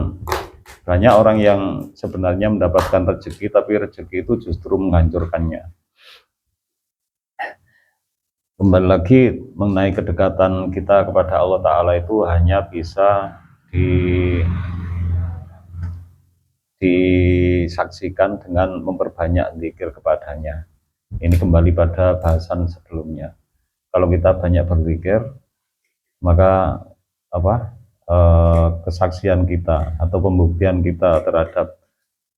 banyak orang yang sebenarnya mendapatkan rezeki, tapi rezeki itu justru menghancurkannya. Kembali lagi mengenai kedekatan kita kepada Allah Ta'ala itu hanya bisa disaksikan dengan memperbanyak zikir kepadanya. Ini kembali pada bahasan sebelumnya. kalau kita banyak berzikir, maka apa kesaksian kita atau pembuktian kita terhadap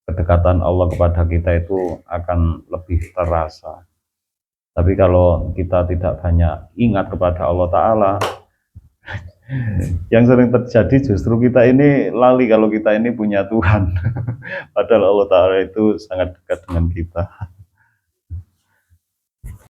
kedekatan Allah kepada kita itu akan lebih terasa. Tapi kalau kita tidak banyak ingat kepada Allah Ta'ala, yang sering terjadi justru kita ini lali kalau kita ini punya Tuhan. Padahal Allah Ta'ala itu sangat dekat dengan kita.